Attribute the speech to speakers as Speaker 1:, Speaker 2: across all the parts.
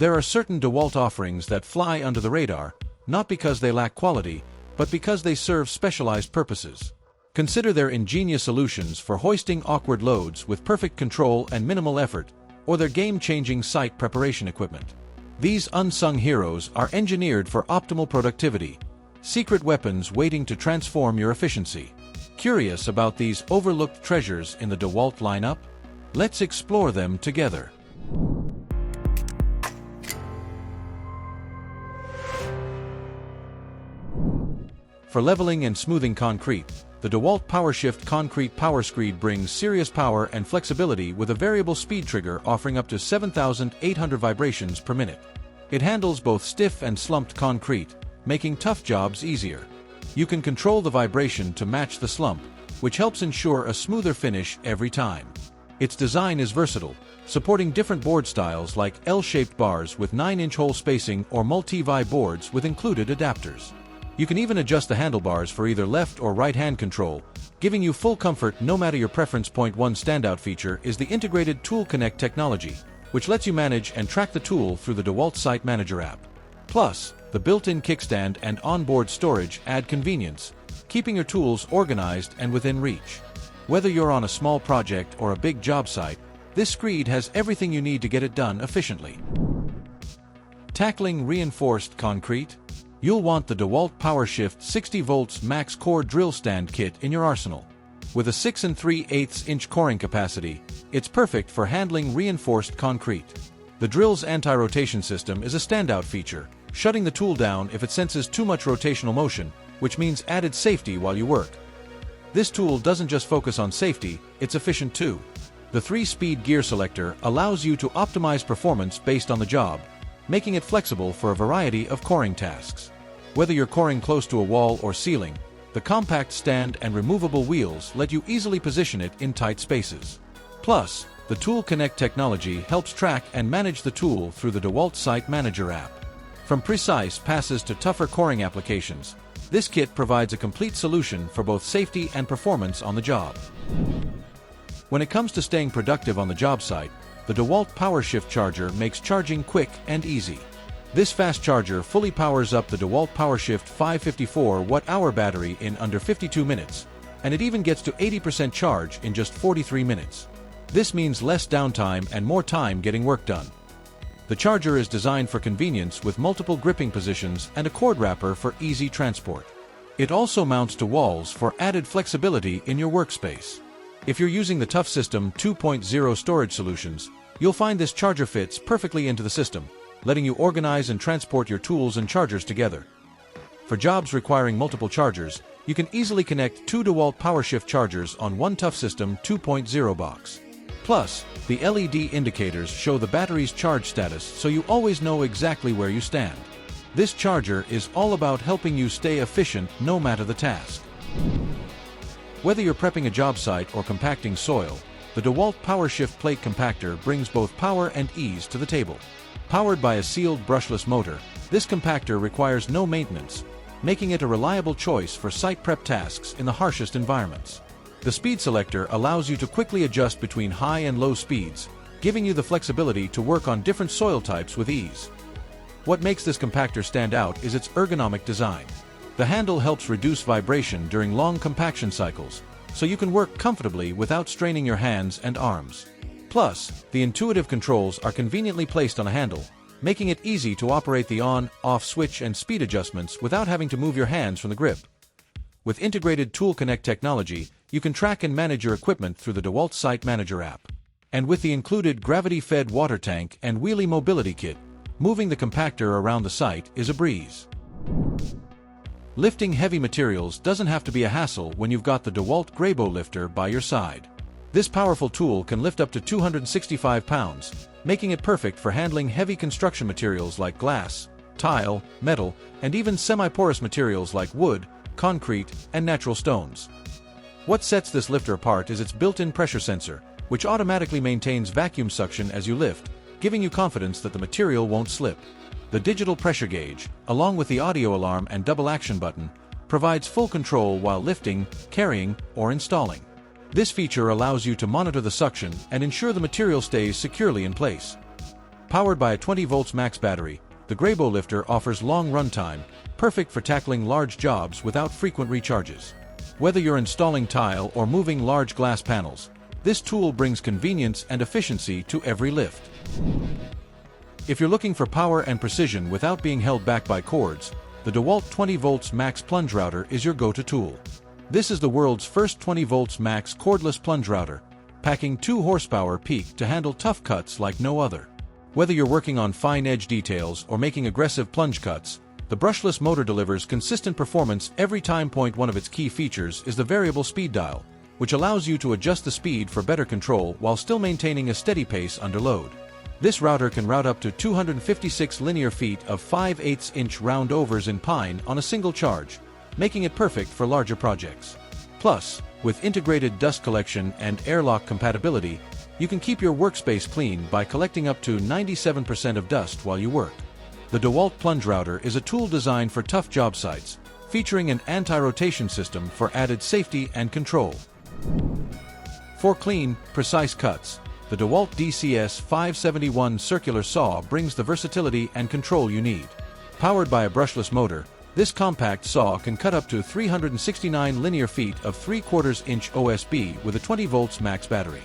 Speaker 1: There are certain DeWalt offerings that fly under the radar, not because they lack quality, but because they serve specialized purposes. Consider their ingenious solutions for hoisting awkward loads with perfect control and minimal effort, or their game-changing site preparation equipment. These unsung heroes are engineered for optimal productivity, secret weapons waiting to transform your efficiency. Curious about these overlooked treasures in the DeWalt lineup? Let's explore them together. For leveling and smoothing concrete, the DeWalt PowerShift Concrete Power Screed brings serious power and flexibility with a variable speed trigger offering up to 7,800 vibrations per minute. It handles both stiff and slumped concrete, making tough jobs easier. You can control the vibration to match the slump, which helps ensure a smoother finish every time. Its design is versatile, supporting different board styles like L-shaped bars with 9-inch hole spacing or multi-vi boards with included adapters. You can even adjust the handlebars for either left or right-hand control, giving you full comfort no matter your preference. One standout feature is the integrated Tool Connect technology, which lets you manage and track the tool through the DeWalt Site Manager app. Plus, the built-in kickstand and onboard storage add convenience, keeping your tools organized and within reach. Whether you're on a small project or a big job site, this screed has everything you need to get it done efficiently. Tackling reinforced concrete? You'll want the DeWalt PowerShift 60 volts max core drill stand kit in your arsenal. With a 6 3/8 inch coring capacity, it's perfect for handling reinforced concrete. The drill's anti-rotation system is a standout feature, shutting the tool down if it senses too much rotational motion, which means added safety while you work. This tool doesn't just focus on safety, it's efficient too. The 3-speed gear selector allows you to optimize performance based on the job, making it flexible for a variety of coring tasks. Whether you're coring close to a wall or ceiling, the compact stand and removable wheels let you easily position it in tight spaces. Plus, the Tool Connect technology helps track and manage the tool through the DeWalt Site Manager app. From precise passes to tougher coring applications, this kit provides a complete solution for both safety and performance on the job. When it comes to staying productive on the job site, the DeWalt PowerShift charger makes charging quick and easy. This fast charger fully powers up the DeWalt PowerShift 554 watt-hour battery in under 52 minutes, and it even gets to 80% charge in just 43 minutes. This means less downtime and more time getting work done. The charger is designed for convenience with multiple gripping positions and a cord wrapper for easy transport. It also mounts to walls for added flexibility in your workspace. If you're using the Tough System 2.0 storage solutions, you'll find this charger fits perfectly into the system, letting you organize and transport your tools and chargers together. For jobs requiring multiple chargers, you can easily connect 2 DeWalt PowerShift chargers on one Tough System 2.0 box. Plus, the LED indicators show the battery's charge status so you always know exactly where you stand. This charger is all about helping you stay efficient no matter the task. Whether you're prepping a job site or compacting soil, the DeWalt PowerShift plate compactor brings both power and ease to the table. Powered by a sealed brushless motor, this compactor requires no maintenance, making it a reliable choice for site prep tasks in the harshest environments. The speed selector allows you to quickly adjust between high and low speeds, giving you the flexibility to work on different soil types with ease. What makes this compactor stand out is its ergonomic design. The handle helps reduce vibration during long compaction cycles, so you can work comfortably without straining your hands and arms. Plus, the intuitive controls are conveniently placed on a handle, making it easy to operate the on-off switch and speed adjustments without having to move your hands from the grip. With integrated Tool Connect technology, you can track and manage your equipment through the DeWalt Site Manager app. And with the included gravity-fed water tank and wheelie mobility kit, moving the compactor around the site is a breeze. Lifting heavy materials doesn't have to be a hassle when you've got the DeWalt Grabo lifter by your side. This powerful tool can lift up to 265 pounds, making it perfect for handling heavy construction materials like glass, tile, metal, and even semi-porous materials like wood, concrete, and natural stones. What sets this lifter apart is its built-in pressure sensor, which automatically maintains vacuum suction as you lift, giving you confidence that the material won't slip. The digital pressure gauge, along with the audio alarm and double action button, provides full control while lifting, carrying, or installing. This feature allows you to monitor the suction and ensure the material stays securely in place. Powered by a 20 volts max battery, the Grabo lifter offers long runtime, perfect for tackling large jobs without frequent recharges. Whether you're installing tile or moving large glass panels, this tool brings convenience and efficiency to every lift. If you're looking for power and precision without being held back by cords, the DeWalt 20 volts max plunge router is your go-to tool. This is the world's first 20 volts max cordless plunge router, packing 2 horsepower peak to handle tough cuts like no other. Whether you're working on fine edge details or making aggressive plunge cuts, the brushless motor delivers consistent performance every time. One of its key features is the variable speed dial, which allows you to adjust the speed for better control while still maintaining a steady pace under load. This router can route up to 256 linear feet of 5/8 inch round overs in pine on a single charge, making it perfect for larger projects. Plus, with integrated dust collection and airlock compatibility, you can keep your workspace clean by collecting up to 97% of dust while you work. The DeWalt Plunge Router is a tool designed for tough job sites, featuring an anti-rotation system for added safety and control. For clean, precise cuts, the DeWalt DCS 571 circular saw brings the versatility and control you need. Powered by a brushless motor, this compact saw can cut up to 369 linear feet of 3/4 inch OSB with a 20 volts max battery.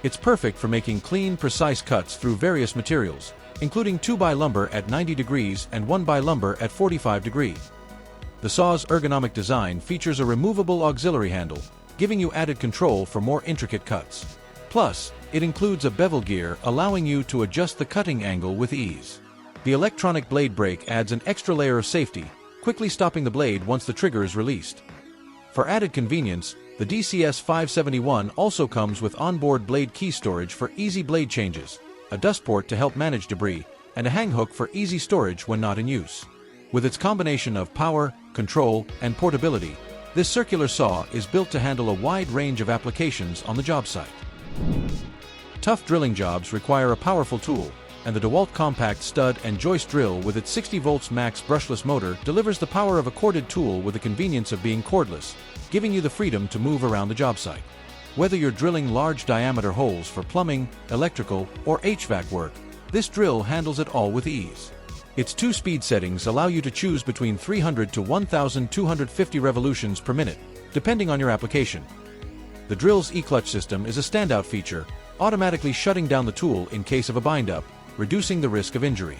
Speaker 1: It's perfect for making clean, precise cuts through various materials, including 2x lumber at 90 degrees and 1x lumber at 45 degrees. The saw's ergonomic design features a removable auxiliary handle, giving you added control for more intricate cuts. Plus, it includes a bevel gear allowing you to adjust the cutting angle with ease. The electronic blade brake adds an extra layer of safety, quickly stopping the blade once the trigger is released. For added convenience, the DCS 571 also comes with onboard blade key storage for easy blade changes, a dust port to help manage debris, and a hang hook for easy storage when not in use. With its combination of power, control, and portability, this circular saw is built to handle a wide range of applications on the job site. Tough drilling jobs require a powerful tool, and the DeWalt compact stud and joist drill with its 60 volts max brushless motor delivers the power of a corded tool with the convenience of being cordless, giving you the freedom to move around the job site. Whether you're drilling large diameter holes for plumbing, electrical, or HVAC work, this drill handles it all with ease. Its 2 speed settings allow you to choose between 300 to 1,250 revolutions per minute, depending on your application. The drill's e-clutch system is a standout feature, automatically shutting down the tool in case of a bind-up, reducing the risk of injury.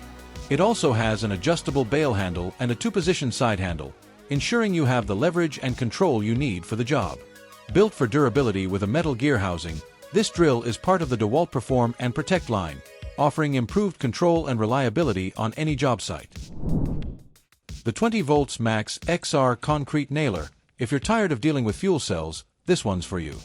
Speaker 1: It also has an adjustable bail handle and a 2-position side handle, ensuring you have the leverage and control you need for the job. Built for durability with a metal gear housing, this drill is part of the DeWalt Perform and Protect line, offering improved control and reliability on any job site. The 20 volts max XR concrete nailer. If you're tired of dealing with fuel cells, this one's for you.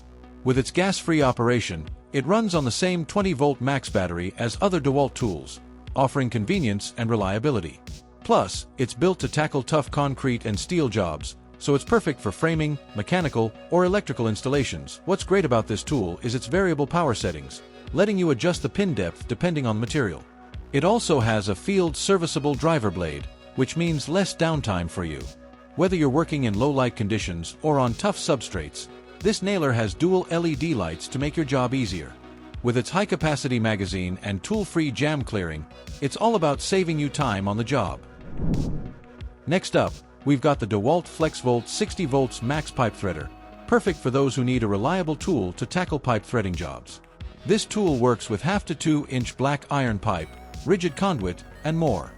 Speaker 1: With its gas-free operation, it runs on the same 20 volt max battery as other DeWalt tools, offering convenience and reliability. Plus, it's built to tackle tough concrete and steel jobs, so it's perfect for framing, mechanical, or electrical installations. What's great about this tool is its variable power settings, letting you adjust the pin depth depending on the material. It also has a field serviceable driver blade, which means less downtime for you. Whether you're working in low light conditions or on tough substrates, this nailer has dual LED lights to make your job easier. With its high-capacity magazine and tool-free jam clearing, it's all about saving you time on the job. Next up, we've got the DeWalt FlexVolt 60 volts max pipe threader, perfect for those who need a reliable tool to tackle pipe threading jobs. This tool works with 1/2 to 2 inch black iron pipe, rigid conduit, and more.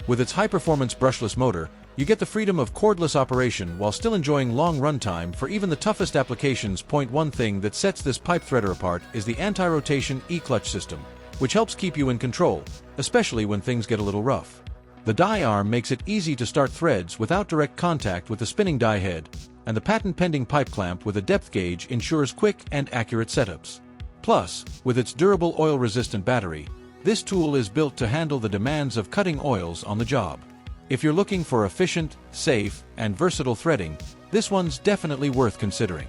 Speaker 1: With its high-performance brushless motor, you get the freedom of cordless operation while still enjoying long runtime for even the toughest applications. One thing that sets this pipe threader apart is the anti-rotation e-clutch system, which helps keep you in control, especially when things get a little rough. The die arm makes it easy to start threads without direct contact with the spinning die head, and the patent-pending pipe clamp with a depth gauge ensures quick and accurate setups. Plus, with its durable oil-resistant battery, this tool is built to handle the demands of cutting oils on the job. If you're looking for efficient, safe, and versatile threading, this one's definitely worth considering.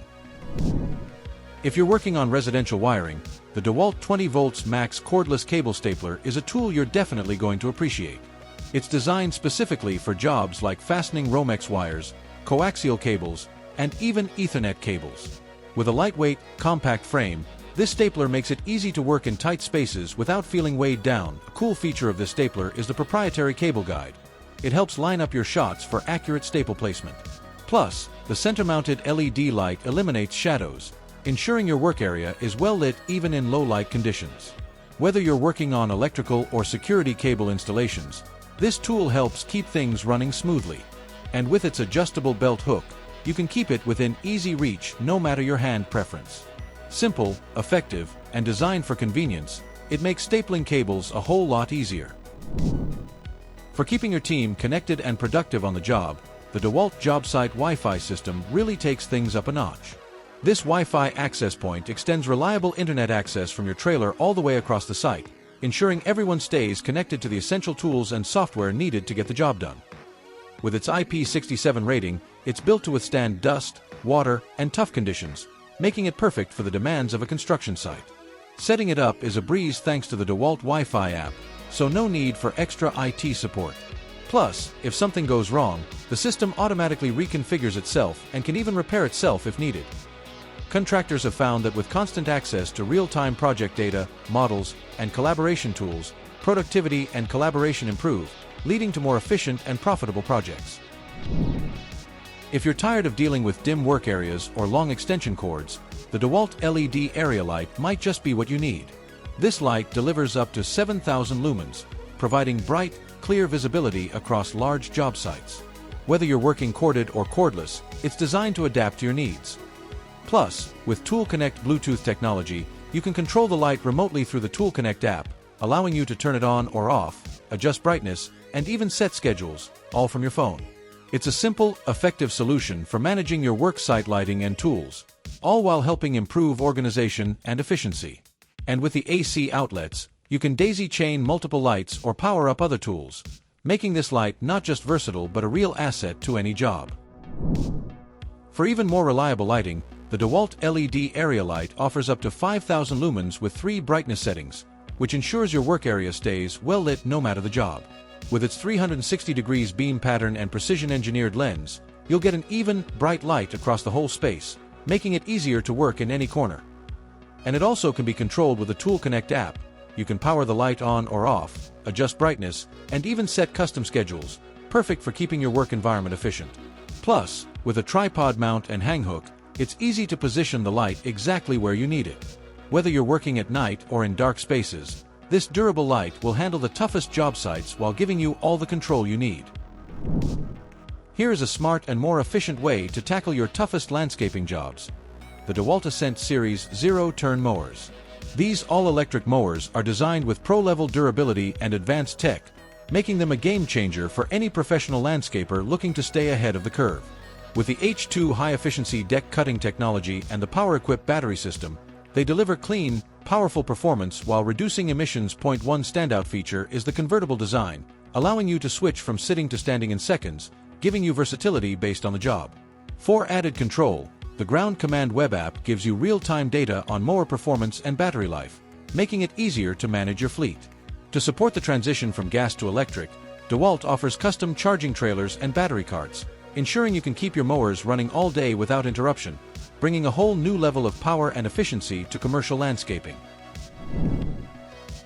Speaker 1: If you're working on residential wiring, the DeWalt 20 volts max cordless cable stapler is a tool you're definitely going to appreciate. It's designed specifically for jobs like fastening Romex wires, coaxial cables, and even Ethernet cables. With a lightweight, compact frame, This stapler makes it easy to work in tight spaces without feeling weighed down. A cool feature of this stapler is the proprietary cable guide. It helps line up your shots for accurate staple placement. Plus, the center-mounted LED light eliminates shadows, ensuring your work area is well lit even in low light conditions. Whether you're working on electrical or security cable installations, this tool helps keep things running smoothly. And with its adjustable belt hook, you can keep it within easy reach no matter your hand preference. Simple, effective, and designed for convenience, it makes stapling cables a whole lot easier. For keeping your team connected and productive on the job, the DeWalt job site Wi-Fi system really takes things up a notch. This Wi-Fi access point extends reliable internet access from your trailer all the way across the site, ensuring everyone stays connected to the essential tools and software needed to get the job done. With its IP67 rating, it's built to withstand dust, water, and tough conditions, making it perfect for the demands of a construction site. Setting it up is a breeze thanks to the DeWalt Wi-Fi app, so no need for extra IT support. Plus, if something goes wrong, the system automatically reconfigures itself and can even repair itself if needed. Contractors have found that with constant access to real-time project data, models, and collaboration tools, productivity and collaboration improve, leading to more efficient and profitable projects. If you're tired of dealing with dim work areas or long extension cords, the DeWalt LED area light might just be what you need. This light delivers up to 7,000 lumens, providing bright, clear visibility across large job sites. Whether you're working corded or cordless, it's designed to adapt to your needs. Plus, with Tool Connect Bluetooth technology, you can control the light remotely through the Tool Connect app, allowing you to turn it on or off, adjust brightness, and even set schedules, all from your phone. It's a simple, effective solution for managing your work site lighting and tools, all while helping improve organization and efficiency. And with the AC outlets, you can daisy chain multiple lights or power up other tools, making this light not just versatile but a real asset to any job. For even more reliable lighting, the DeWalt LED area light offers up to 5,000 lumens with 3 brightness settings, which ensures your work area stays well lit no matter the job. With its 360 degrees beam pattern and precision-engineered lens, you'll get an even, bright light across the whole space, making it easier to work in any corner. And it also can be controlled with the Tool Connect app. You can power the light on or off, adjust brightness, and even set custom schedules, perfect for keeping your work environment efficient. Plus, with a tripod mount and hang hook, it's easy to position the light exactly where you need it. Whether you're working at night or in dark spaces, this durable light will handle the toughest job sites while giving you all the control you need. Here is a smart and more efficient way to tackle your toughest landscaping jobs. The DeWalt Ascent Series Zero-Turn Mowers. These all-electric mowers are designed with pro-level durability and advanced tech, making them a game-changer for any professional landscaper looking to stay ahead of the curve. With the H2 high-efficiency deck cutting technology and the power-equipped battery system, they deliver clean, powerful performance while reducing emissions. One standout feature is the convertible design, allowing you to switch from sitting to standing in seconds, giving you versatility based on the job. For added control, the Ground Command web app gives you real-time data on mower performance and battery life, making it easier to manage your fleet. To support the transition from gas to electric, DeWalt offers custom charging trailers and battery carts, ensuring you can keep your mowers running all day without interruption, bringing a whole new level of power and efficiency to commercial landscaping.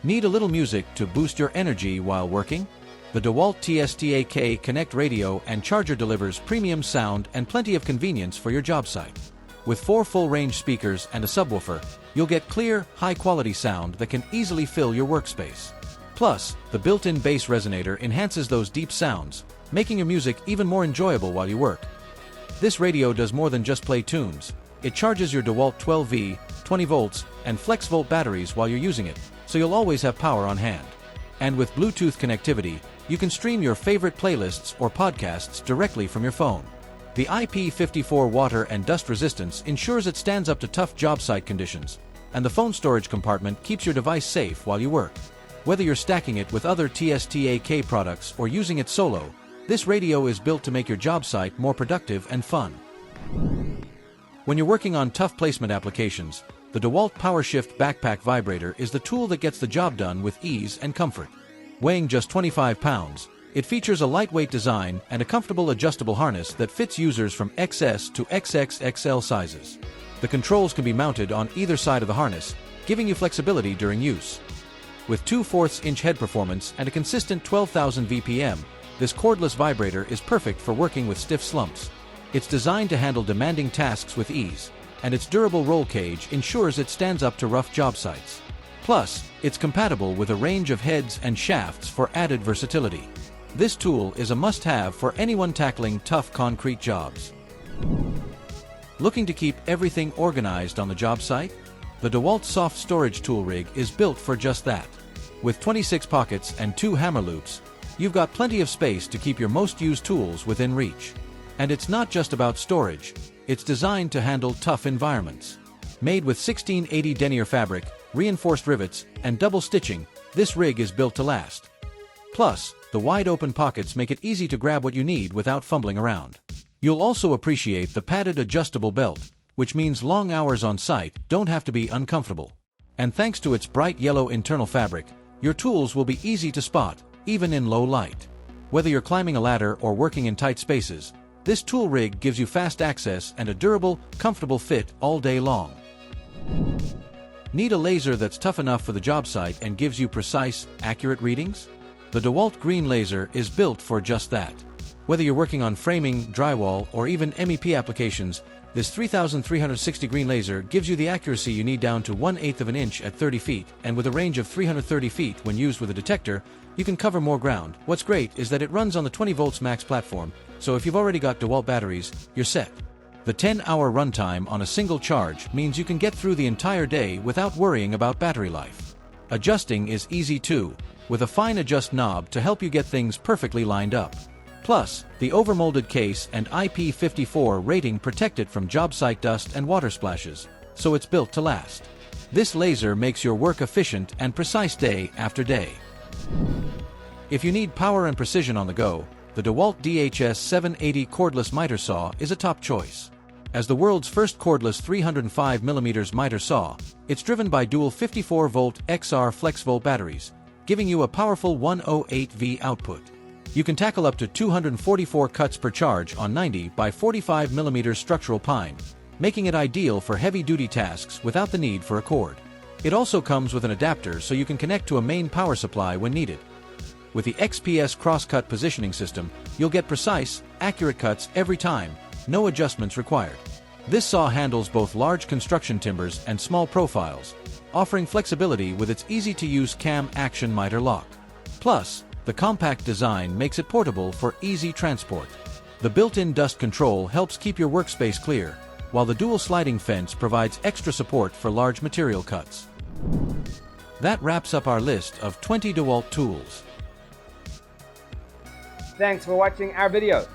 Speaker 1: Need a little music to boost your energy while working? The DeWalt TSTAK Connect radio and charger delivers premium sound and plenty of convenience for your job site. With 4 full-range speakers and a subwoofer, you'll get clear, high-quality sound that can easily fill your workspace. Plus, the built-in bass resonator enhances those deep sounds, making your music even more enjoyable while you work. This radio does more than just play tunes. It charges your DeWalt 12V, 20 volts, and FlexVolt batteries while you're using it, so you'll always have power on hand. And with Bluetooth connectivity, you can stream your favorite playlists or podcasts directly from your phone. The IP54 water and dust resistance ensures it stands up to tough job site conditions, and the phone storage compartment keeps your device safe while you work. Whether you're stacking it with other TSTAK products or using it solo, this radio is built to make your job site more productive and fun. When you're working on tough placement applications, the DeWalt PowerShift backpack vibrator is the tool that gets the job done with ease and comfort. Weighing just 25 pounds, it features a lightweight design and a comfortable adjustable harness that fits users from XS to XXXL sizes. The controls can be mounted on either side of the harness, giving you flexibility during use. With 2/4-inch head performance and a consistent 12,000 VPM, this cordless vibrator is perfect for working with stiff slumps. It's designed to handle demanding tasks with ease, and its durable roll cage ensures it stands up to rough job sites. Plus, it's compatible with a range of heads and shafts for added versatility. This tool is a must-have for anyone tackling tough concrete jobs. Looking to keep everything organized on the job site? The DeWalt Soft Storage Tool Rig is built for just that. With 26 pockets and 2 hammer loops, you've got plenty of space to keep your most used tools within reach. And it's not just about storage, it's designed to handle tough environments. Made with 1680 denier fabric, reinforced rivets, and double stitching, this rig is built to last. Plus, the wide-open pockets make it easy to grab what you need without fumbling around. You'll also appreciate the padded adjustable belt, which means long hours on site don't have to be uncomfortable. And thanks to its bright yellow internal fabric, your tools will be easy to spot, even in low light. Whether you're climbing a ladder or working in tight spaces, this tool rig gives you fast access and a durable, comfortable fit all day long. Need a laser that's tough enough for the job site and gives you precise, accurate readings? The DeWalt Green Laser is built for just that. Whether you're working on framing, drywall, or even MEP applications, this 3360 green laser gives you the accuracy you need down to 1/8 of an inch at 30 feet, and with a range of 330 feet when used with a detector, you can cover more ground. What's great is that it runs on the 20 volts max platform, so if you've already got DeWalt batteries, you're set. The 10-hour runtime on a single charge means you can get through the entire day without worrying about battery life. Adjusting is easy too, with a fine adjust knob to help you get things perfectly lined up. Plus, the overmolded case and IP54 rating protect it from job site dust and water splashes, so it's built to last. This laser makes your work efficient and precise day after day. If you need power and precision on the go, the DeWalt DHS 780 cordless miter saw is a top choice. As the world's first cordless 305mm miter saw, it's driven by dual 54-volt XR FlexVolt batteries, giving you a powerful 108V output. You can tackle up to 244 cuts per charge on 90 by 45mm structural pine, making it ideal for heavy-duty tasks without the need for a cord. It also comes with an adapter so you can connect to a main power supply when needed. With the XPS cross-cut positioning system, you'll get precise, accurate cuts every time, no adjustments required. This saw handles both large construction timbers and small profiles, offering flexibility with its easy-to-use cam action miter lock. Plus, the compact design makes it portable for easy transport. The built-in dust control helps keep your workspace clear, while the dual sliding fence provides extra support for large material cuts. That wraps up our list of 20 DeWalt tools.
Speaker 2: Thanks for watching our video.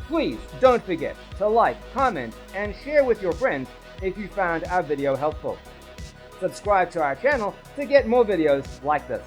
Speaker 2: Please don't forget to like, comment, and share with your friends if you found our video helpful. Subscribe to our channel to get more videos like this.